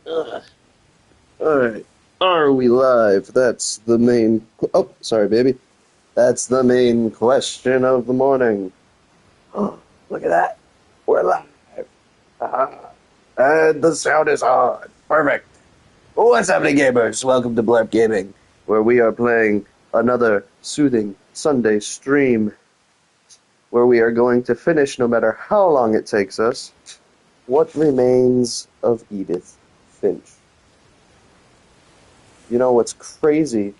Ugh. Alright. Are we live? That's the main. Oh, sorry, baby. That's the main question of the morning. Oh, look at that. We're live. Ah. And the sound is on. Perfect. What's happening, gamers? Welcome to Blarp Gaming, where we are playing another soothing Sunday stream, where we are going to finish, no matter how long it takes us, What Remains of Edith Finch. You know what's crazy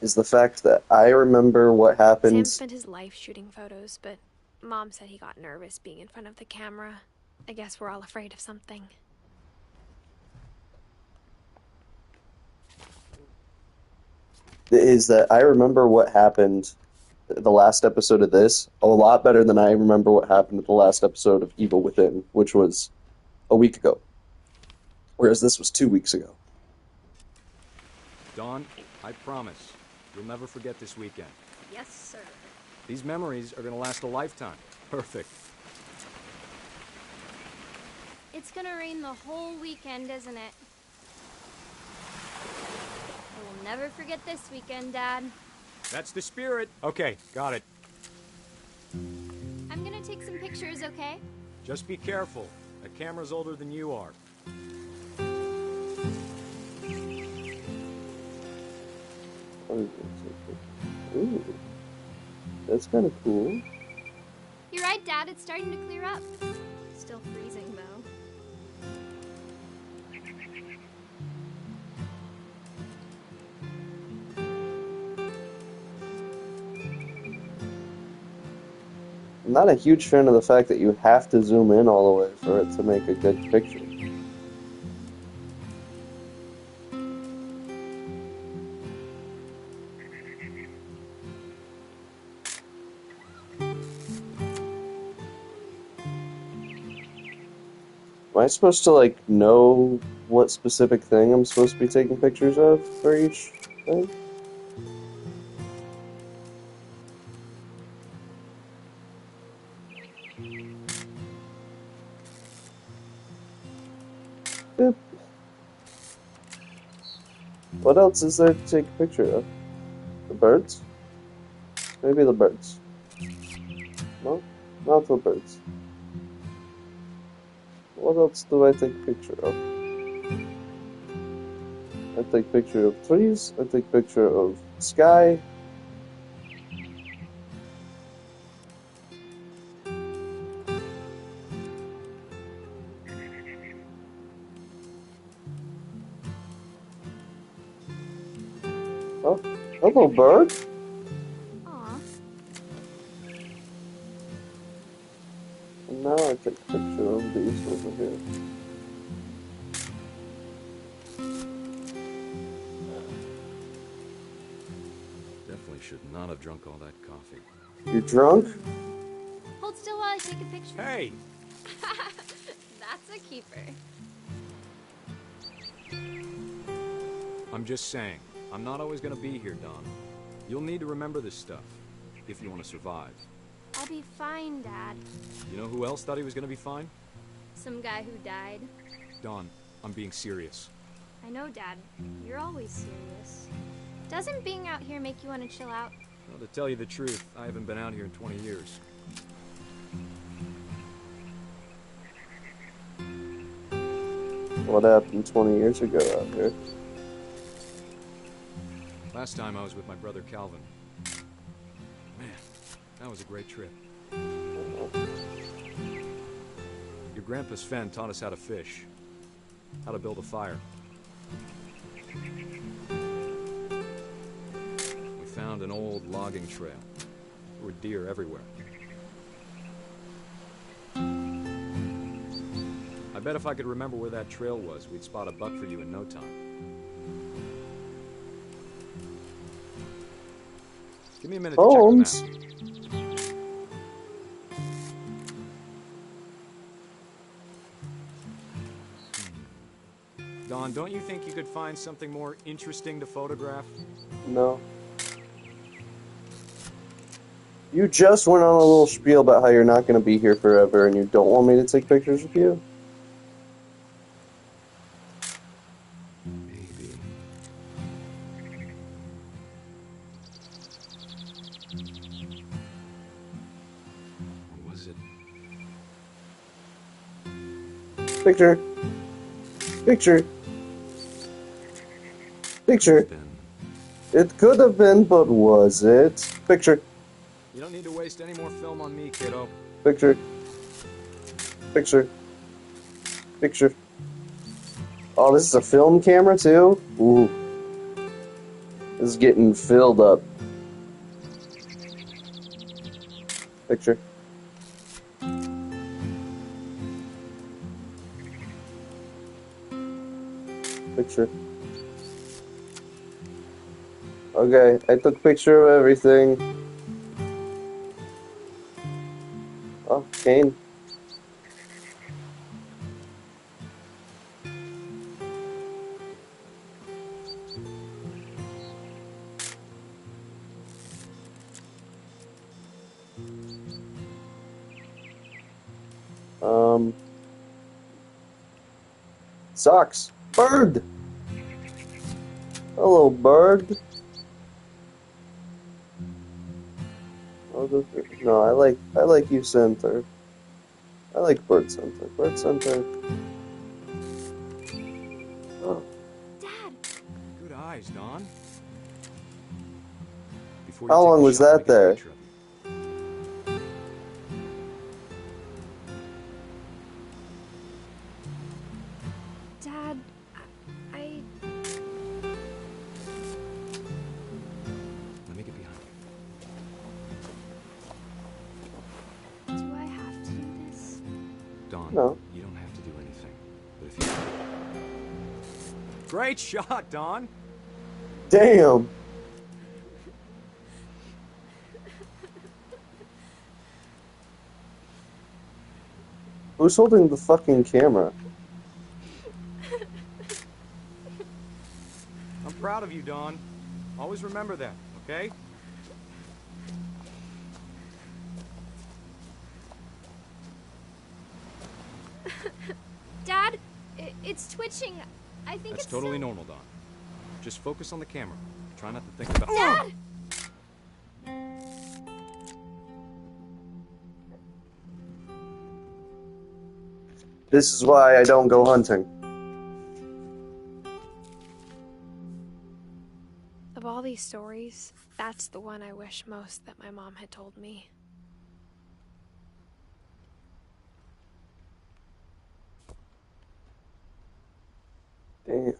is the fact that I remember what Sam happened. spent his life shooting photos, but Mom said he got nervous being in front of the camera. I guess we're all afraid of something. Is that I remember what happened the last episode of this a lot better than I remember what happened at the last episode of Evil Within, which was a week ago. Whereas this was 2 weeks ago. Dawn, I promise, you'll never forget this weekend. Yes, sir. These memories are gonna last a lifetime. Perfect. It's gonna rain the whole weekend, isn't it? I will never forget this weekend, Dad. That's the spirit. Okay, got it. I'm gonna take some pictures, okay? Just be careful. That camera's older than you are. Ooh, that's kind of cool. You're right, Dad. It's starting to clear up. Still freezing, though. I'm not a huge fan of the fact that you have to zoom in all the way for it to make a good picture. Am I supposed to, like, know what specific thing I'm supposed to be taking pictures of for each thing? Boop. What else is there to take a picture of? The birds? Maybe the birds. No? Not the birds. What else do I take a picture of? I take a picture of trees, I take a picture of sky. Oh, hello, bird. Aw. And now I take a picture of these over here. Definitely should not have drunk all that coffee. You drunk? Hold still while I take a picture. Hey! That's a keeper. I'm just saying, I'm not always gonna be here, Dawn. You'll need to remember this stuff, if you want to survive. I'll be fine, Dad. You know who else thought he was gonna be fine? Some guy who died. Dawn, I'm being serious. I know, Dad. You're always serious. Doesn't being out here make you want to chill out? Well, to tell you the truth, I haven't been out here in 20 years. What happened 20 years ago out here? Last time I was with my brother Calvin. Man, that was a great trip. Your grandpa Sven taught us how to fish, how to build a fire. We found an old logging trail. There were deer everywhere. I bet if I could remember where that trail was, we'd spot a buck for you in no time. Give me a minute to Holmes. check the map. Dawn, don't you think you could find something more interesting to photograph? No. You just went on a little spiel about how you're not going to be here forever and you don't want me to take pictures of you? Or was it? Picture. Picture. Picture. Ben, It could have been, but was it? Picture. you don't need to waste any more film on me, kiddo. Picture. Picture. Picture. Oh, this is a film camera too? Ooh. This is getting filled up. Picture. Picture. Okay, I took picture of everything. Oh, Kane. Socks. Bird! Hello, bird. No, I like you center. I like bird center. Bird center. Oh. Dad! Good eyes, Don. Before How you take long the was shot, let that me get a there? picture of you. Dad, I... Let me get behind you. Do I have to do this? Don, No. you don't have to do anything. But if you... Great shot, Don! Damn! Who's holding the fucking camera? I'm proud of you, Don. Always remember that, okay? Dad, it's twitching. I think That's it's totally still... normal, Don. Just focus on the camera. Try not to think about... Dad! This is why I don't go hunting. Of all these stories, that's the one I wish most that my mom had told me. Damn.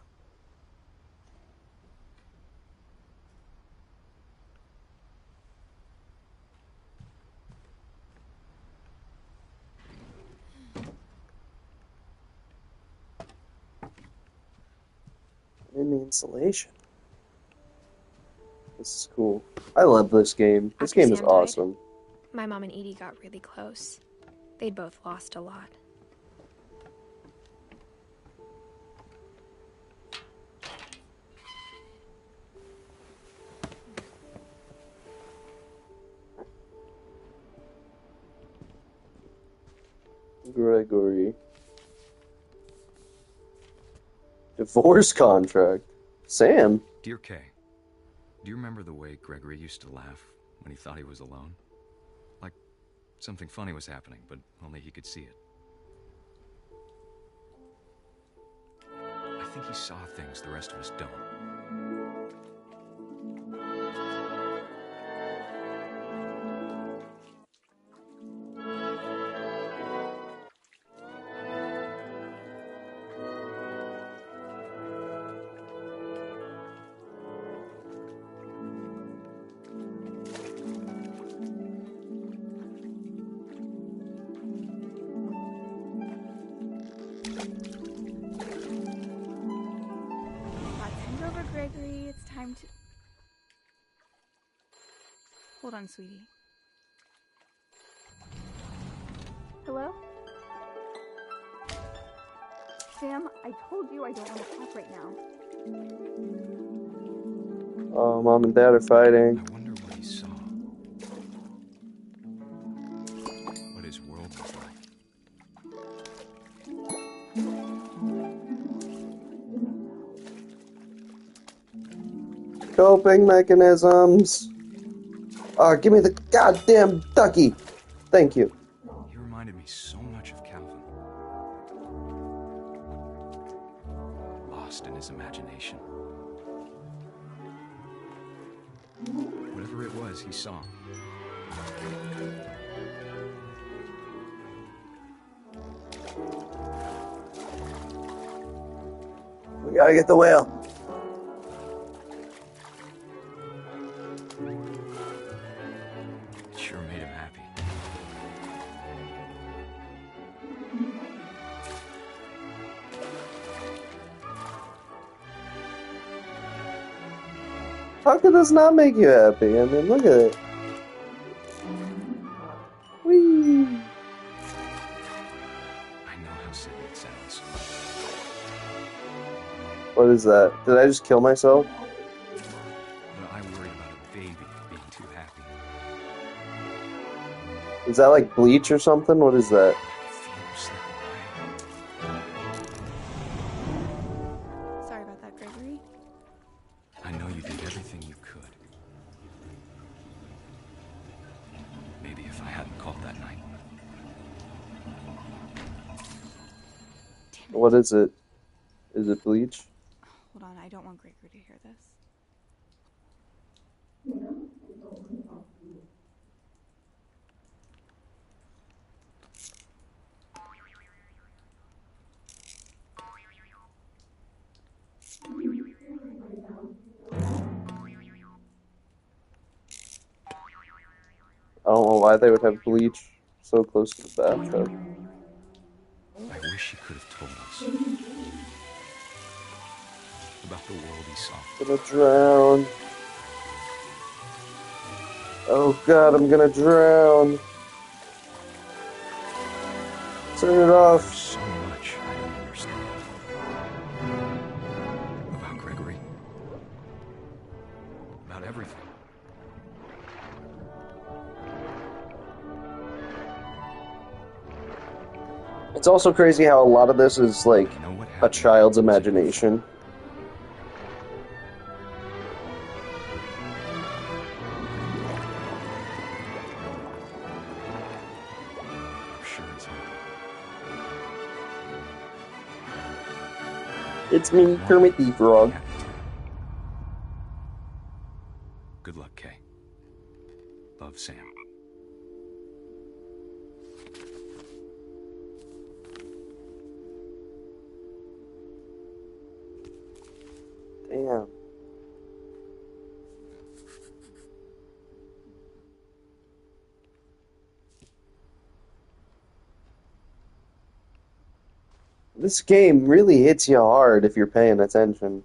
In the insulation. This is cool. I love this game. This After game is Sam died, awesome. my mom and Edie got really close. They'd both lost a lot. Gregory. Divorce contract. Sam. Dear Kay, do you remember the way Gregory used to laugh when he thought he was alone? Like something funny was happening, but only he could see it. I think he saw things the rest of us don't. Send over Gregory. It's time to... Hold on, sweetie. Hello? Sam, I told you I don't want to talk right now. Oh, mom and dad are fighting. I wonder what he saw. What his world was like. Coping mechanisms. Give me the goddamn ducky. Thank you. He reminded me so much of Calvin. Lost in his imagination. Whatever it was he saw. We gotta get the whale. It sure made him happy. How could this not make you happy? I mean, look at it. Whee! I know how silly it sounds. What is that? Did I just kill myself? But I worry about a baby being too happy. Is that like bleach or something? What is that? I feel him slip away. Sorry about that, Gregory. I know you did everything you could. Maybe if I hadn't called that night. What is it? Is it bleach? Hold on, I don't want Gregory to hear this. I don't know why they would have bleach so close to the bathtub. I wish he could have told us about the world he saw. I'm gonna drown. Oh god, I'm gonna drown. Turn it There's off. so much I don't understand. About Gregory. About everything. It's also crazy how a lot of this is like You know what a happened? child's imagination. I'm sure it's happened. It's me, Kermit the Frog. Good luck, Kay. Love, Sam. Damn. This game really hits you hard if you're paying attention.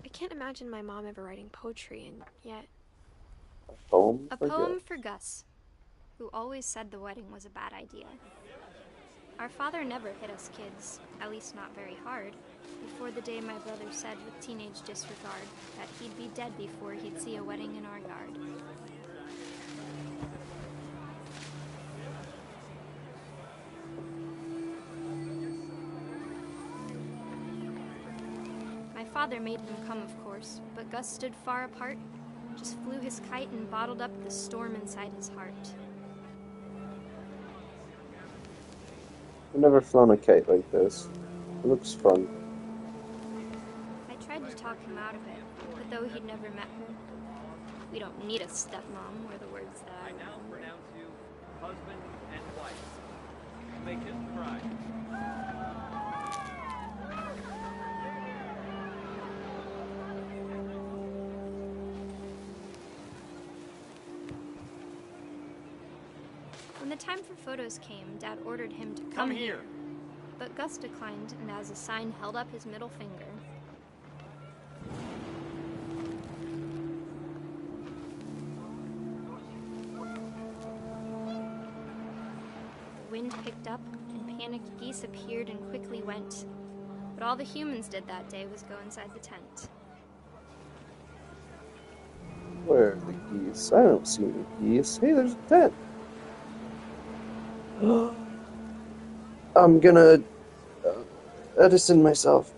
I can't imagine my mom ever writing poetry, and yet. Poem? A poem for Gus, who always said the wedding was a bad idea. Our father never hit us kids, at least not very hard, before the day my brother said with teenage disregard that he'd be dead before he'd see a wedding in our yard. My father made him come, of course, but Gus stood far apart, just flew his kite and bottled up the storm inside his heart. I've never flown a kite like this. It looks fun. I tried to talk him out of it, but though he'd never met her, we don't need a stepmom, were the words that I now pronounce you husband and wife. Make him cry. When the time for photos came, Dad ordered him to come here. But Gus declined, and as a sign held up his middle finger. The wind picked up, and panicked geese appeared and quickly went. But all the humans did that day was go inside the tent. Where are the geese? I don't see any geese. Hey, there's a tent. I'm gonna Edison myself.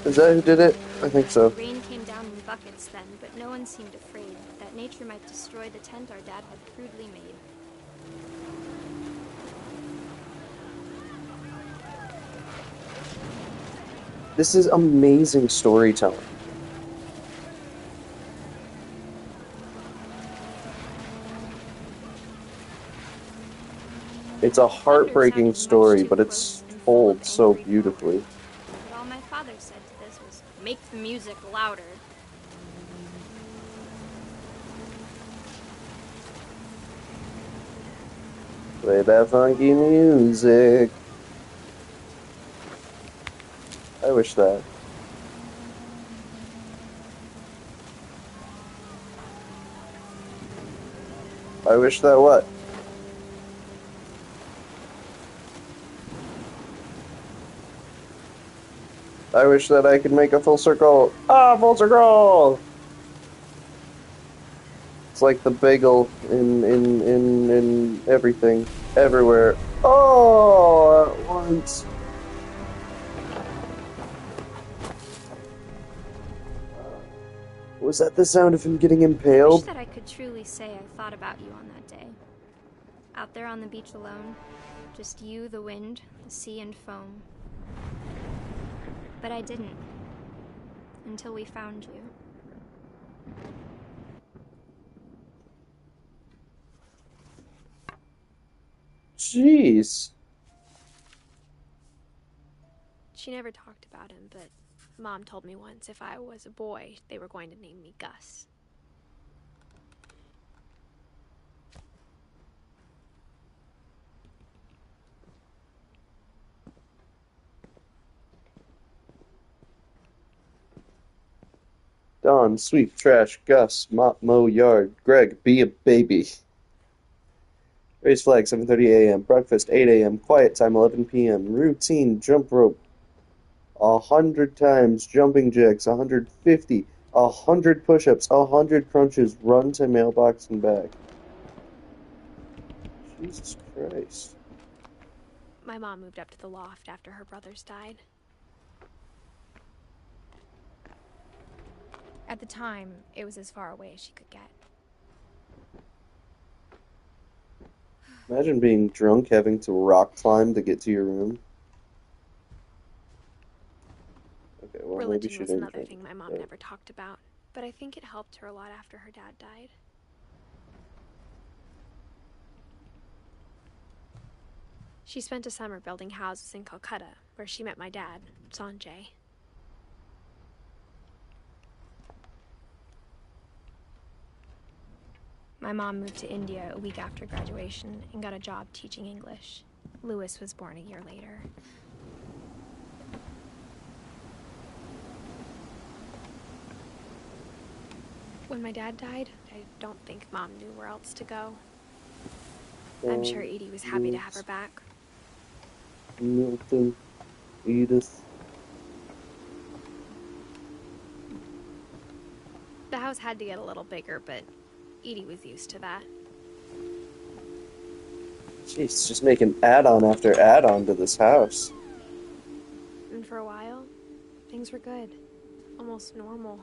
Is that who did it? I think so. Rain came down in buckets then, but no one seemed afraid that nature might destroy the tent our dad had crudely made. This is amazing storytelling. It's a heartbreaking story, but it's told so beautifully. But all my father said to this was, make the music louder. Play that funky music. I wish that. I wish that what? I wish that I could make a full circle. Ah, full circle! It's like the bagel in everything, everywhere. Oh, at once. Was that the sound of him getting I wish impaled? that I could truly say I thought about you on that day. Out there on the beach alone, just you, the wind, the sea, and foam. But I didn't. Until we found you. Jeez. She never talked about him, but Mom told me once if I was a boy, they were going to name me Gus. Don, sweep, trash, Gus, mop, mow, yard, Greg, be a baby. Raise flag, 7:30 a.m. Breakfast, 8 a.m. Quiet time, 11 p.m. Routine, jump rope, 100 times. Jumping jacks, 150. 100 push-ups, 100 crunches. Run to mailbox and back. Jesus Christ. My mom moved up to the loft after her brothers died. At the time, it was as far away as she could get. Imagine being drunk, having to rock climb to get to your room. Okay, well, maybe Religion she was didn't another drink. thing my mom never talked about, but I think it helped her a lot after her dad died. She spent a summer building houses in Calcutta, where she met my dad, Sanjay. My mom moved to India a week after graduation and got a job teaching English. Louis was born a year later. When my dad died, I don't think Mom knew where else to go. I'm sure Edie was happy to have her back. Milton, Edith. The house had to get a little bigger, but Edie was used to that. Jeez, just making add-on after add-on to this house. And for a while, things were good. Almost normal.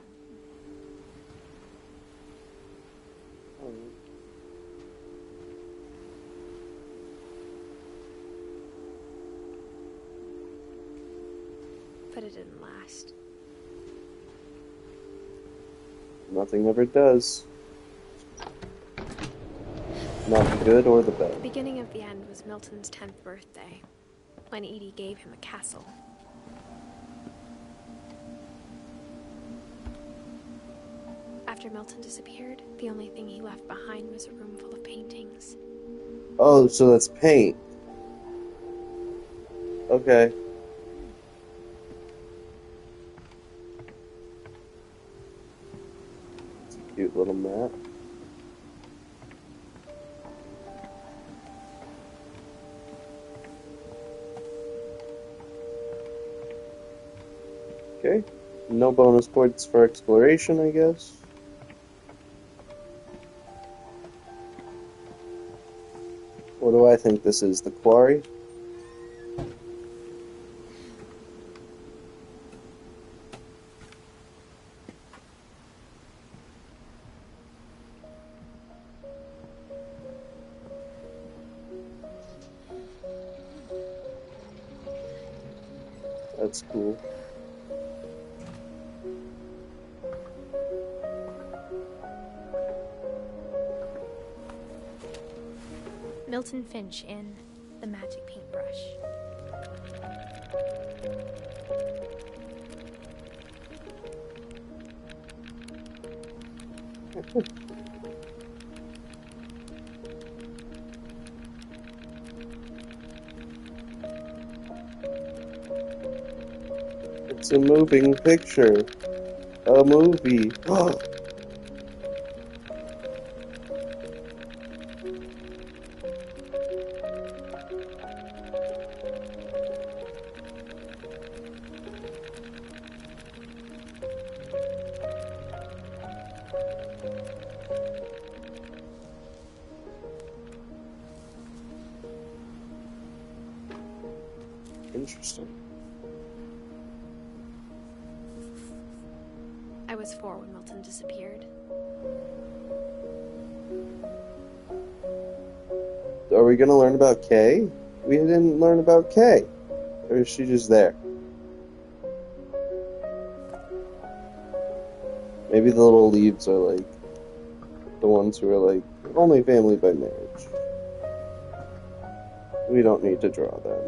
But it didn't last. Nothing ever does. Not the good or the bad. The beginning of the end was Milton's 10th birthday, when Edie gave him a castle. After Milton disappeared, the only thing he left behind was a room full of paintings. Oh, so that's paint. Okay. It's a cute little map. Okay. No bonus points for exploration, I guess. What do I think this is? The quarry? That's cool. Milton Finch in The Magic Paintbrush. It's a moving picture. A movie. Interesting. I was 4 when Milton disappeared. Are we gonna learn about Kay? We didn't learn about Kay. Or is she just there? Maybe the little leaves are like the ones who are like only family by marriage. We don't need to draw them.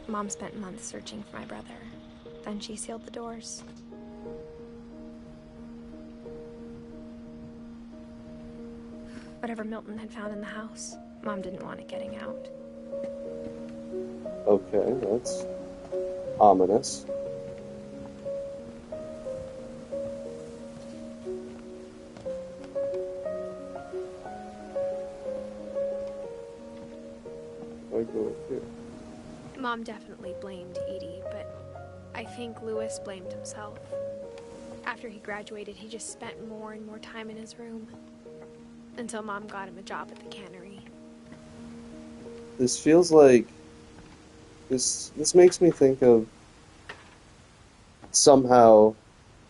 Mom spent months searching for my brother. Then she sealed the doors. Whatever Milton had found in the house, Mom didn't want it getting out. Okay, that's ominous. I go up here. Mom definitely blamed Edie, but I think Louis blamed himself. After he graduated, he just spent more and more time in his room. Until Mom got him a job at the cannery. This feels like this makes me think of somehow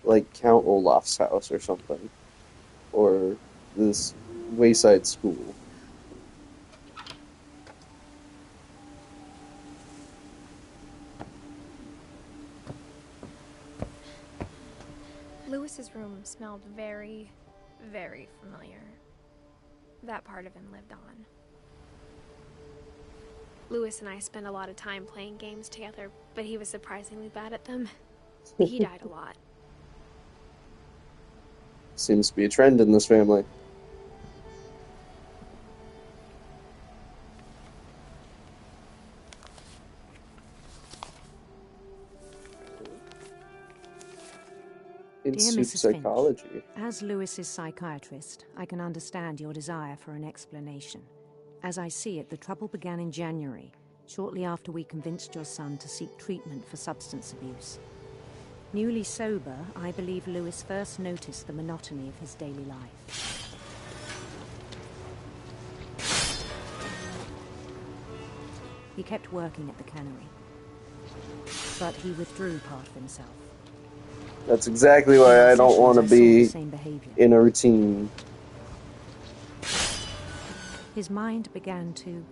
like Count Olaf's house or something. Or this wayside school. Louis's room smelled very, very familiar. That part of him lived on. Louis and I spent a lot of time playing games together, but he was surprisingly bad at them. He died a lot. Seems to be a trend in this family. In Dear soup Mrs. psychology. Finch, as Lewis's psychiatrist, I can understand your desire for an explanation. As I see it, the trouble began in January, shortly after we convinced your son to seek treatment for substance abuse. Newly sober, I believe Lewis first noticed the monotony of his daily life. He kept working at the cannery, but he withdrew part of himself. That's exactly why I don't want to be in a routine. His mind began to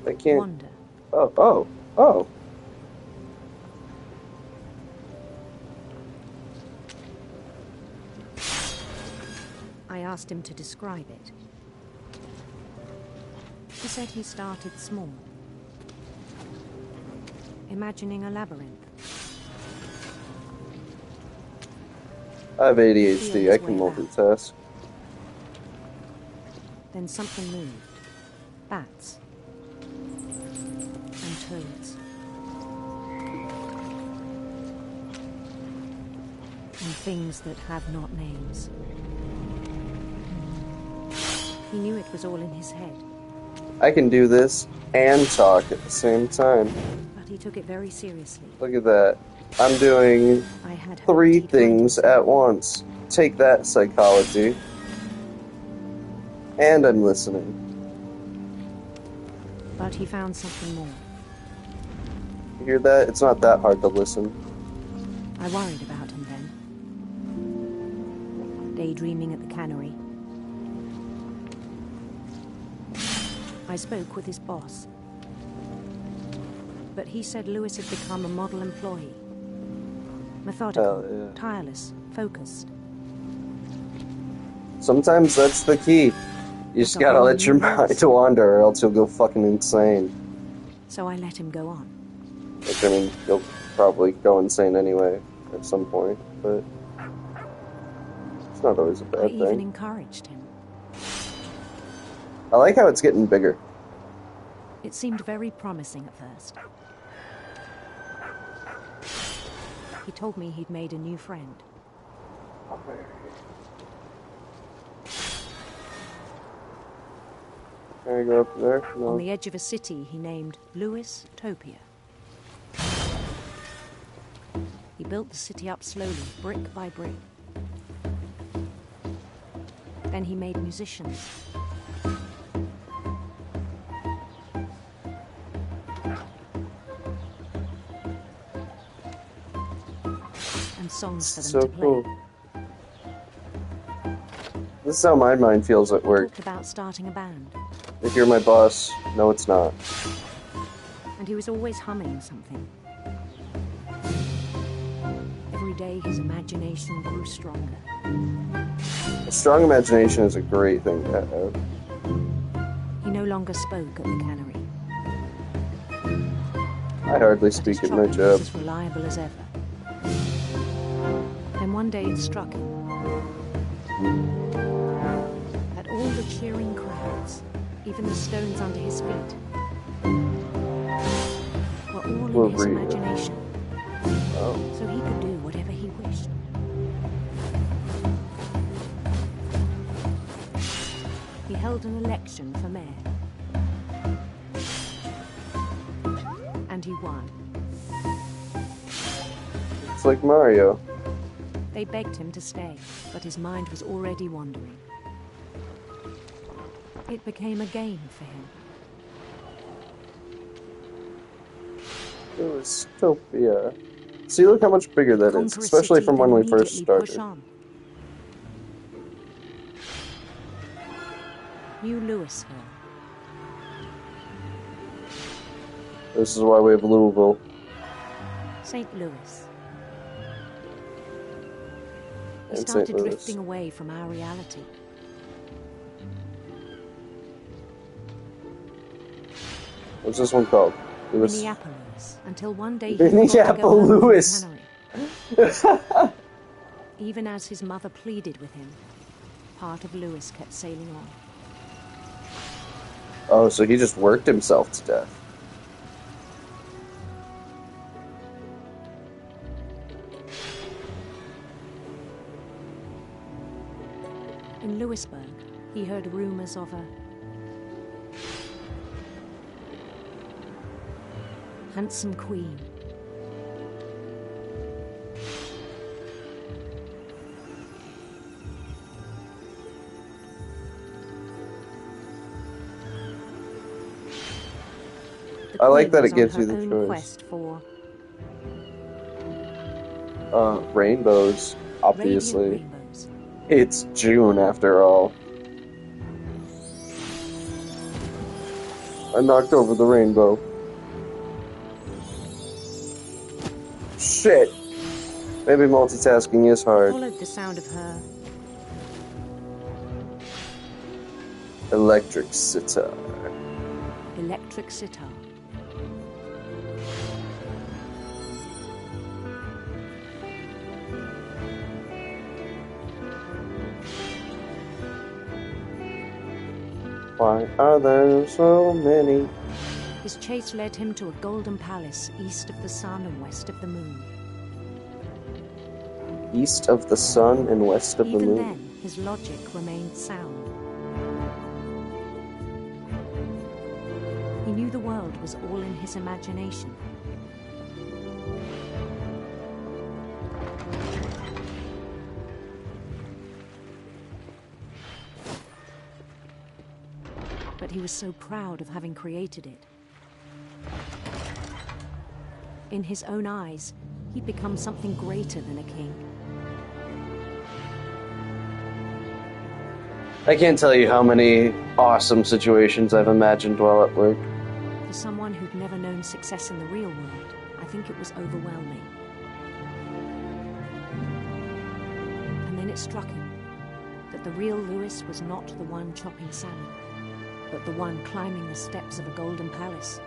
I can't. wander. Oh. I asked him to describe it. He said he started small, imagining a labyrinth. I have ADHD. I can multitask. Then something moved. Bats. And toads. And things that have not names. He knew it was all in his head. I can do this and talk at the same time. But he took it very seriously. Look at that. I'm doing I had 3 things at once. Take that, psychology. And I'm listening. But he found something more. You hear that? It's not that hard to listen. I worried about him then. Daydreaming at the cannery. I spoke with his boss, but he said Lewis had become a model employee. Methodical, Hell yeah. tireless, focused. Sometimes that's the key. You just Like a gotta whole let your new mind Lewis. wander, or else you'll go fucking insane. So I let him go on. Which, I mean, you'll probably go insane anyway at some point, but it's not always a I bad even thing. encouraged him. I like how it's getting bigger. It seemed very promising at first. He told me he'd made a new friend. There you go up there. No. On the edge of a city he named Lewis Topia. He built the city up slowly, brick by brick. Then he made musicians. And songs for them So to play. cool. This is how my mind feels at He work. talked about starting a band, If you're my boss, no, it's not. and he was always humming something. Every day his imagination grew stronger. A strong imagination is a great thing to have. He no longer spoke at the cannery. I hardly But his speak at my trucking job. was as reliable as ever. Then one day it struck him that all the cheering crowds, even the stones under his feet, were all Were in his real. imagination. Oh. So he could do whatever he wished. He held an election for mayor. And he won. It's like Mario. They begged him to stay, but his mind was already wandering. It became a game for him. It was Topia. See, look how much bigger that is, Conquer a especially city, from then when we first immediately push started. on. New Louisville. This is why we have Louisville. St. Louis. We And St. started Louis. drifting away from our reality. What's this one called? Louis. Minneapolis, until one day he forgot to go Minneapolis. home from the cannery. Even as his mother pleaded with him, part of Lewis kept sailing on. Oh, so he just worked himself to death. In Louisburg, he heard rumors of a handsome queen. The I like queen that it was gives on you her the own choice. quest for Rainbows, obviously. radiant rainbows. It's June after all. I knocked over the rainbow. Shit! Maybe multitasking is hard. Followed the sound of her Electric sitar. electric sitar. Why are there so many? His chase led him to a golden palace east of the sun and west of the moon. East of the sun and west of the Even moon. then, his logic remained sound. He knew the world was all in his imagination. But he was so proud of having created it. In his own eyes, he'd become something greater than a king. I can't tell you how many awesome situations I've imagined while at work. For someone who'd never known success in the real world, I think it was overwhelming. And then it struck him that the real Lewis was not the one chopping salmon, but the one climbing the steps of a golden palace.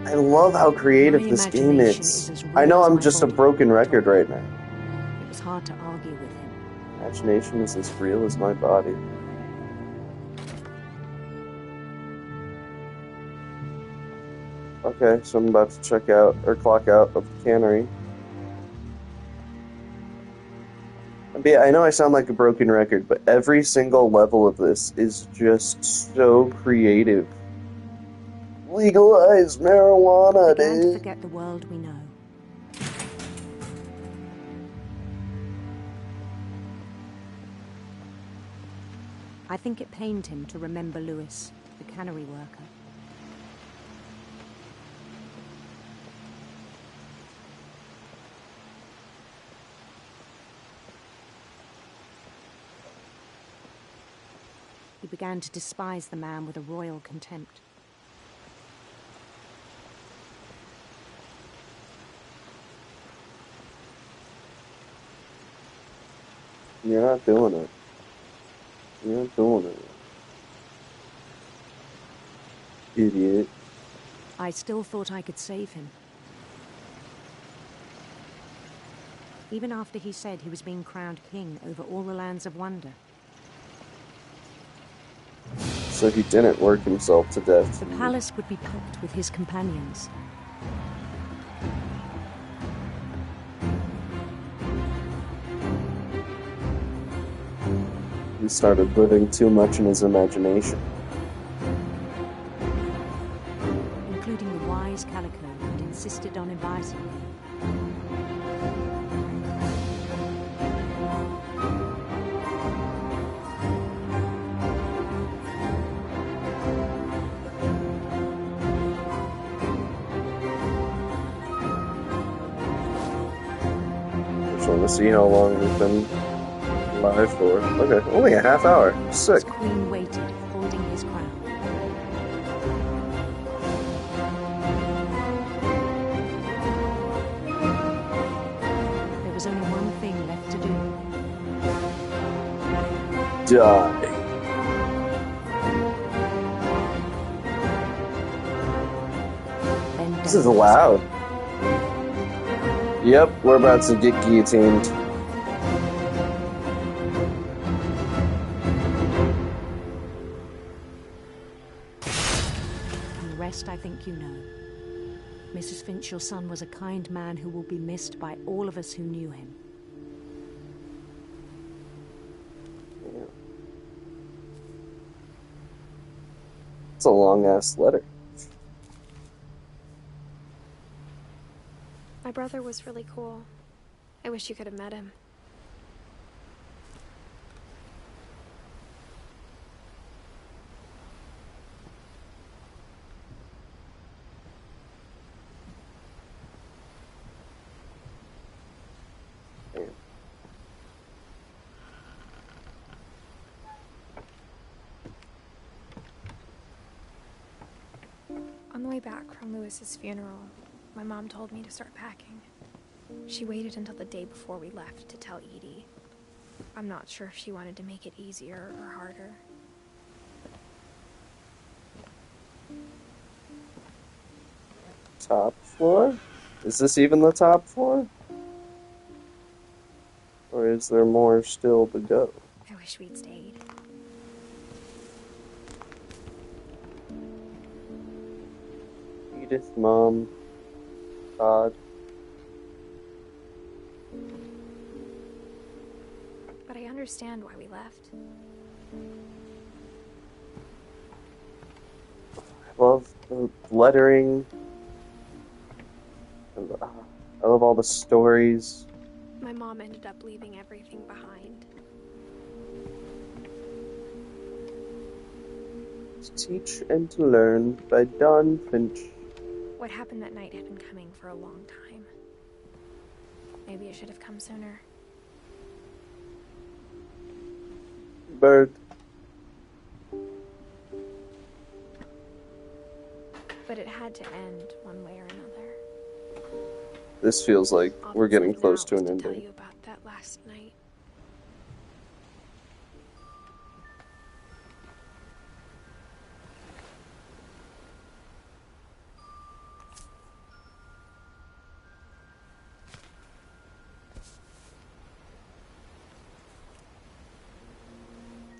I love how creative this game is. I know I'm just a broken record right now. It was hard to argue with him. Imagination is as real as my body. Okay, so I'm about to check out, or clock out of the cannery. I know I sound like a broken record, but every single level of this is just so creative. Legalize marijuana, We began to dude. forget the world we know. I think it pained him to remember Lewis, the cannery worker. He began to despise the man with a royal contempt. You're not doing it. You're not doing it. Idiot. I still thought I could save him. Even after he said he was being crowned king over all the lands of wonder. So he didn't work himself to death. The palace would be packed with his companions. He started living too much in his imagination. Including the wise Calico, who'd insisted on advising me. Just want to see how long we've been live for. Okay, only a half hour. Sick. His queen waited, holding his crown. There was only one thing left to do. Die. Then This is death. loud. Yep, we're about to get guillotined. And the rest I think you know. Mrs. Finch, your son was a kind man who will be missed by all of us who knew him. It's a long-ass letter. My brother was really cool. I wish you could have met him. On the way back from Lewis's funeral, my mom told me to start packing. She waited until the day before we left to tell Edie. I'm not sure if she wanted to make it easier or harder. Top floor? Is this even the top floor? Or is there more still to go? I wish we'd stayed. Edith, Mom, Todd. But I understand why we left. I love the lettering. I love all the stories. My mom ended up leaving everything behind. To Teach and to Learn by Edith Finch. What happened that night had been coming for a long time. Maybe it should have come sooner. Bird. But it had to end one way or another. This feels like we're getting close to an Tell ending. you about that last night.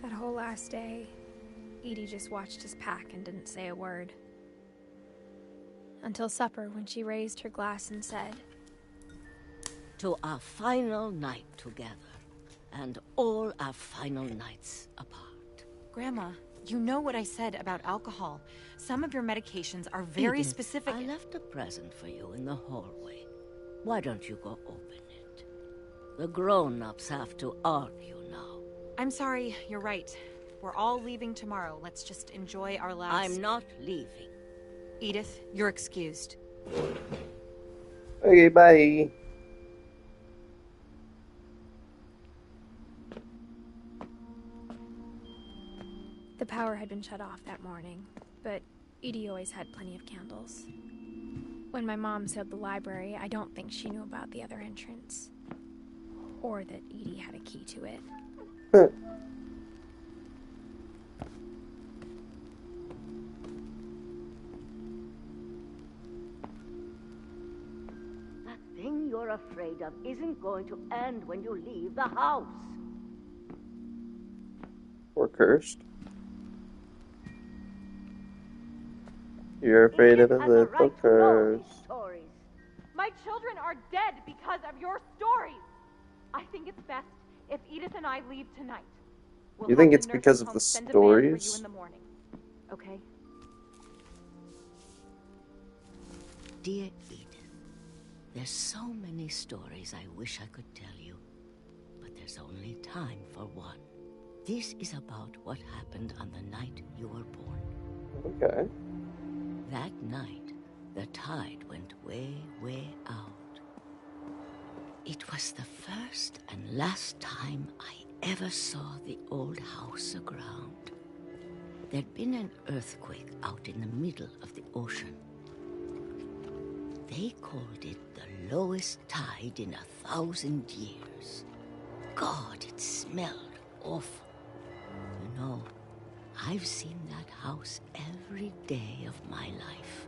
That whole last day, Edie just watched us pack and didn't say a word. Until supper, when she raised her glass and said, "To our final night together, and all our final nights apart." Grandma, you know what I said about alcohol. Some of your medications are very Edith, specific. I left a present for you in the hallway. Why don't you go open it? The grown-ups have to argue now. I'm sorry, you're right. We're all leaving tomorrow. Let's just enjoy our last... I'm not leaving. Edith, you're excused. Okay, bye. the power had been shut off that morning, but Edie always had plenty of candles. When my mom sealed the library, I don't think she knew about the other entrance. Or that Edie had a key to it. That thing you're afraid of isn't going to end when you leave the house. Or cursed. You're afraid of a little curse. My children are dead because of your stories. I think it's best if Edith and I leave tonight. You think it's have the because nursing of home the send a van for you stories? in the morning. Okay? Dear Edith, there's so many stories I wish I could tell you, but there's only time for one. This is about what happened on the night you were born. Okay. That night, the tide went way, way out. It was the first and last time I ever saw the old house aground. There'd been an earthquake out in the middle of the ocean. They called it the lowest tide in 1,000 years. God, it smelled awful. You know, I've seen that house every day of my life.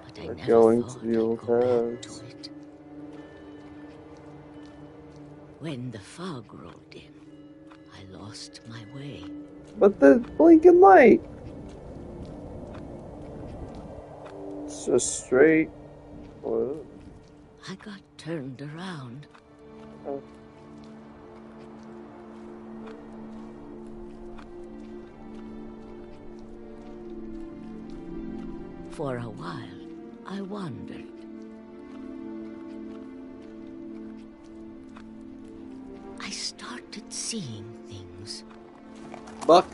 But I We're never going thought to the old I'd go back house. to it. When the fog rolled in, I lost my way. But the blinking light. It's just straight. Whoa. I got turned around. Oh. For a while, I wandered. I started seeing things. Buck.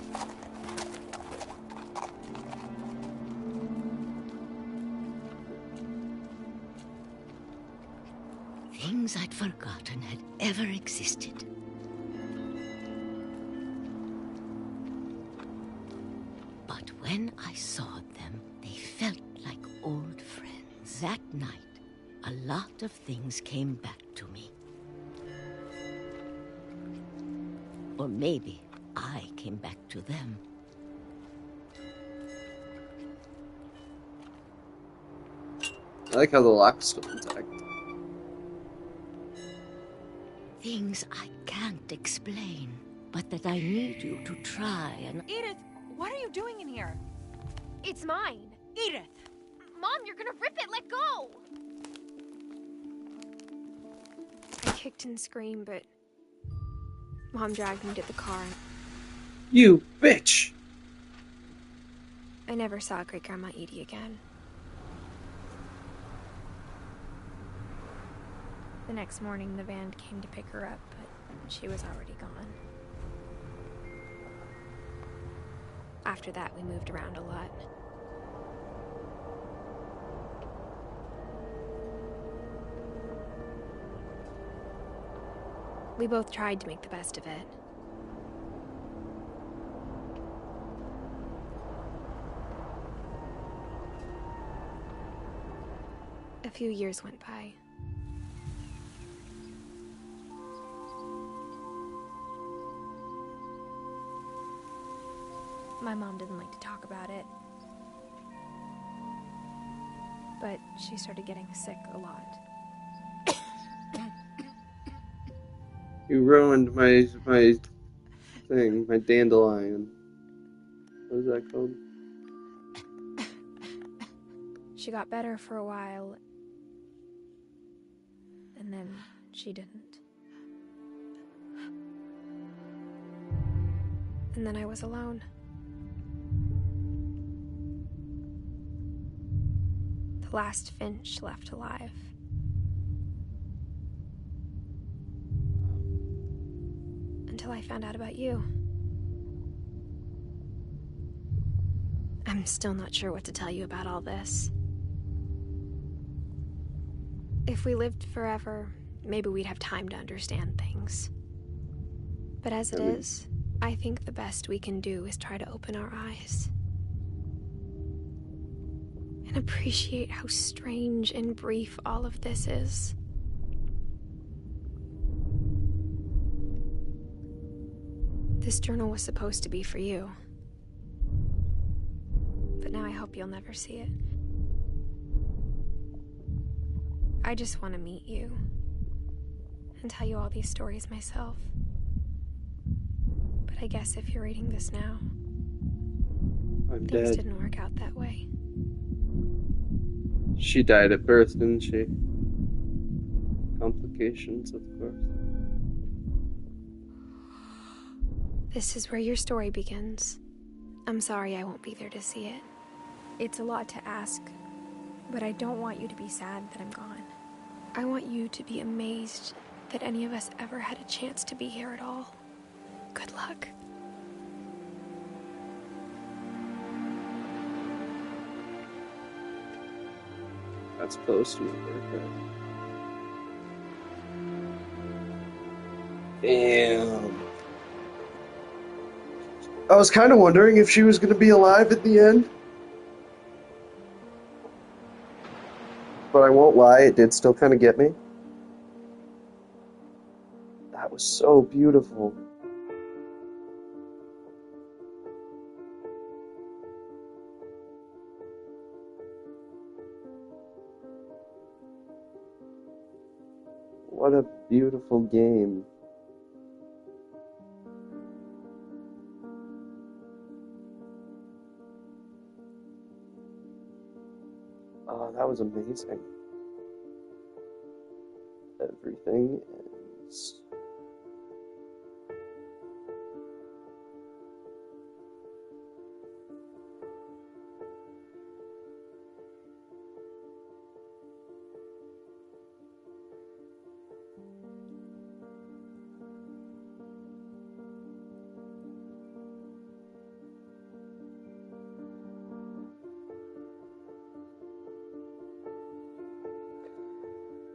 Things I'd forgotten had ever existed. But when I saw them, they felt like old friends. That night, a lot of things came back to me. Or maybe I came back to them. I like how the lock's still intact. Things I can't explain, but that I need you to try and... Edith, what are you doing in here? It's mine! Edith! Mom, you're gonna rip it! Let go! I kicked and screamed, but Mom dragged me to the car. You bitch! I never saw Great Grandma Edie again. The next morning, the van came to pick her up, but she was already gone. After that, we moved around a lot. We both tried to make the best of it. A few years went by. My mom didn't like to talk about it, but she started getting sick a lot. You ruined my thing, my dandelion. What is that called? She got better for a while, and then she didn't. And then I was alone. The last Finch left alive. Until I found out about you. I'm still not sure what to tell you about all this. If we lived forever, maybe we'd have time to understand things. But as it is, I think the best we can do is try to open our eyes. And appreciate how strange and brief all of this is. This journal was supposed to be for you. But now I hope you'll never see it. I just want to meet you and tell you all these stories myself. But I guess if you're reading this now, things didn't work out that way. She died at birth, didn't she? Complications, of course. This is where your story begins. I'm sorry I won't be there to see it. It's a lot to ask, but I don't want you to be sad that I'm gone. I want you to be amazed that any of us ever had a chance to be here at all. Good luck. That's close to my birthday. Damn. I was kind of wondering if she was going to be alive at the end. But I won't lie, it did still kind of get me. That was so beautiful. What a beautiful game. Oh, that was amazing. Everything is...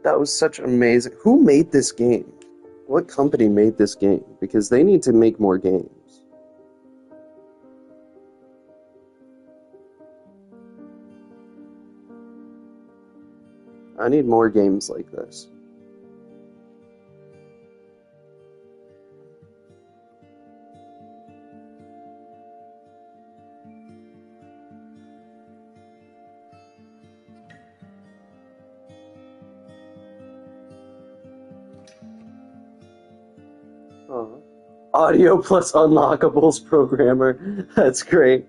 That was such amazing. Who made this game? What company made this game? Because they need to make more games. I need more games like this. Audio plus unlockables programmer. That's great.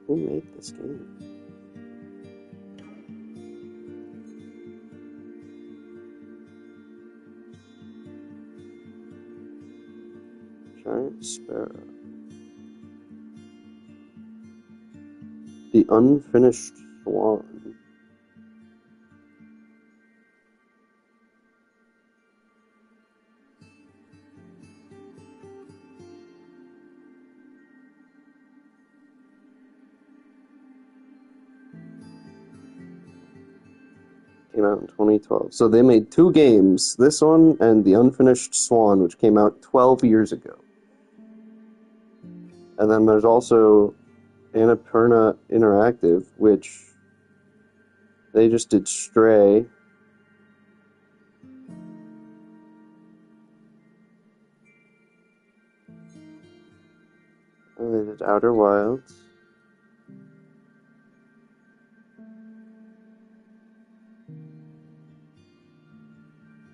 Who made this game? Giant Sparrow. The Unfinished Swan. Came out in 2012. So they made two games, this one and The Unfinished Swan, which came out 12 years ago. And then there's also Annapurna Interactive, which they just did Stray. And they did Outer Wilds.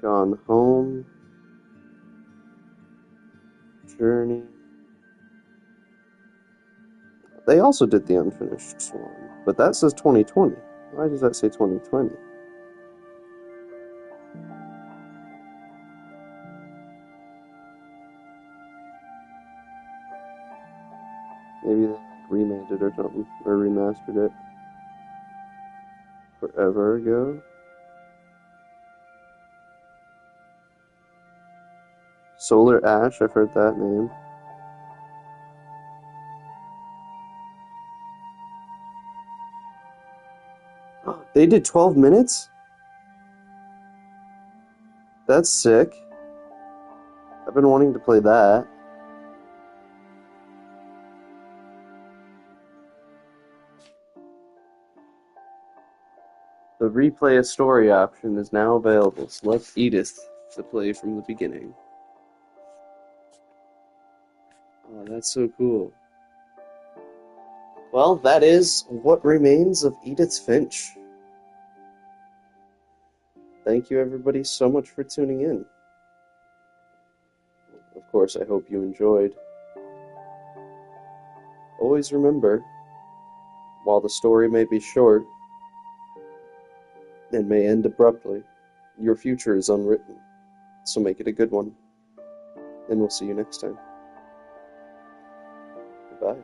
Gone Home. Journey. They also did The Unfinished Swan, but that says 2020. Why does that say 2020? Maybe they remade it or something, or remastered it forever ago. Solar Ash, I've heard that name. They did 12 minutes? That's sick. I've been wanting to play that. The replay a story option is now available. Select Edith to play from the beginning. Oh, that's so cool. Well, that is what remains of Edith Finch. Thank you everybody so much for tuning in. Of course, I hope you enjoyed. Always remember, while the story may be short and may end abruptly, your future is unwritten, so make it a good one. And we'll see you next time. Goodbye.